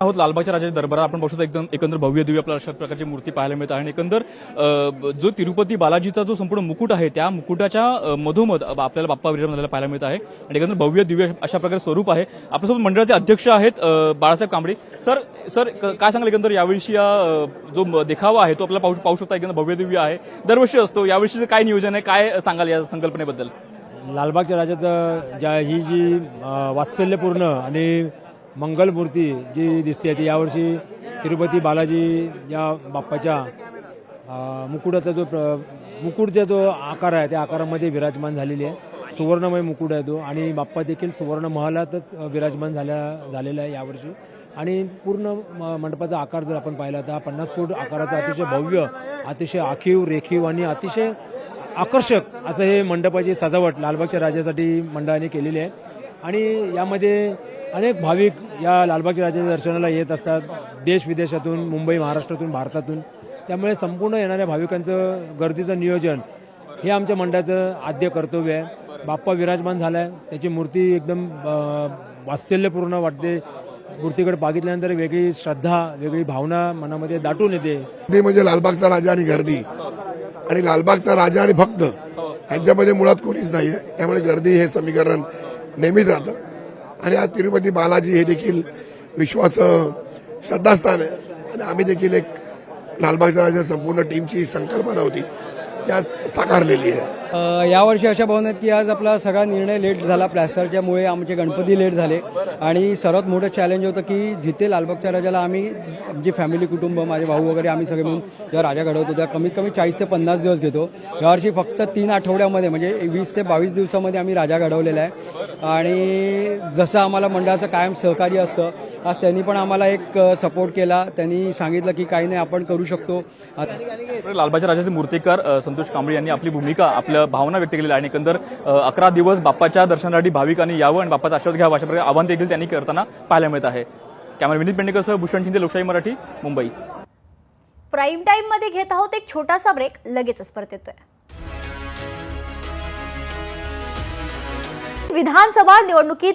आहोत लालबागच्या राजाच्या दरबारात आपण पाहू शकतो एकदम एकंदर भव्य दिव्य आपल्याला अशा प्रकारची मूर्ती पाहायला मिळते आणि एकंदर जो तिरुपती बालाजीचा जो संपूर्ण मुकुट आहे त्या मुकुटाच्या मधोमध आपल्याला बाप्पा विराजमान झालेला पाहायला मिळत आहे आणि एकंदर भव्य दिव्य अशा प्रकारे स्वरूप आहे। आपल्यासोबत मंडळाचे अध्यक्ष आहेत बाळासाहेब कांबळे सर। काय सांगाल एकंदर यावर्षी जो देखावा आहे तो आपल्याला पाहू शकता एकदम भव्य दिव्य आहे, दरवर्षी असतो, यावर्षीचं काय नियोजन आहे, काय सांगाल या संकल्पनेबद्दल? लालबागच्या राजात ही जी वात्सल्यपूर्ण आणि मंगल मूर्ती जी दिसते ती यावर्षी तिरुपती बालाजी या बाप्पाच्या मुकुटाचा मुकुटचा जो आकार आहे त्या आकारामध्ये विराजमान झालेली आहे। सुवर्णमय मुकुट आहे तो आणि बाप्पा देखील सुवर्ण महालातच विराजमान झालेला आहे यावर्षी। आणि पूर्ण मंडपाचा आकार जर आपण पाहिला तर 50 फूट आकाराचा अतिशय भव्य, अतिशय आखीव रेखीव आणि अतिशय आकर्षक असं हे मंडपाची सजावट लालबागच्या राजासाठी मंडळाने केलेली आहे। आणि यामध्ये अनेक भाविक या लालबागच्या राजाच्या दर्शनाला येत असतात, देश विदेशातून, मुंबई महाराष्ट्रातून, भारतातून। त्यामुळे संपूर्ण येणाऱ्या भाविकांचं गर्दीचं नियोजन हे आमच्या मंडळाचं आद्य कर्तव्य आहे। बाप्पा विराजमान झाला आहे, त्याची मूर्ती एकदम वात्सल्यपूर्ण वाटते। मूर्तीकडे बघितल्यानंतर वेगळी श्रद्धा, वेगळी भावना मनामध्ये दाटून येते। ते म्हणजे लालबागचा राजा आणि गर्दी, आणि लालबागचा राजा आणि भक्त यांच्यामध्ये मुळात कोणीच नाही आहे, त्यामुळे गर्दी हे समीकरण नेहमीच राहतं। आणि आज तिरुपती बालाजी हे देखील विश्वाचं श्रद्धास्थान आहे आणि आम्ही देखील एक लालबागच्या राजा संपूर्ण टीमची संकल्पना होती त्या साकारलेली आहे। यावर्षी अशा भावना आहेत की आज आपला सगळा निर्णय लेट झाला, प्लॅस्टरच्यामुळे आमचे गणपती लेट झाले आणि सर्वात मोठं चॅलेंज होतं की जिथे लालबागच्या राजाला आम्ही जी फॅमिली कुटुंब, माझे भाऊ वगैरे आम्ही सगळे मिळून जेव्हा राजा घडवतो त्या कमीत कमी 40 ते 50 दिवस घेतो। यावर्षी फक्त 3 आठवड्यामध्ये म्हणजे 20 ते 22 दिवसामध्ये आम्ही राजा घडवलेला आहे। आणि जसं आम्हाला मंडळाचं कायम सहकार्य असतं, आज त्यांनी पण आम्हाला एक सपोर्ट केला। त्यांनी सांगितलं की काही नाही, आपण करू शकतो। लालबागच्या राजाचे मूर्तिकार संतोष कांबळे यांनी आपली भूमिका, आपल्या भावना व्यक्त केलेली आहे आणि एकंदर 11 दिवस बाप्पाच्या दर्शनासाठी भाविकांनी यावं आणि बाप्पाचा आशीर्वाद घ्यावा अशा प्रकारे आवाहन देखील त्यांनी करताना पाहायला मिळत आहे। कॅमेरा विनीत पेंडेकरसह भूषण शिंदे, लोकशाही मराठी, मुंबई। प्राईम टाइम मध्ये घेत आहोत एक छोटासा ब्रेक, लगेचच परत येतोय। विधानसभा निवडणुकीत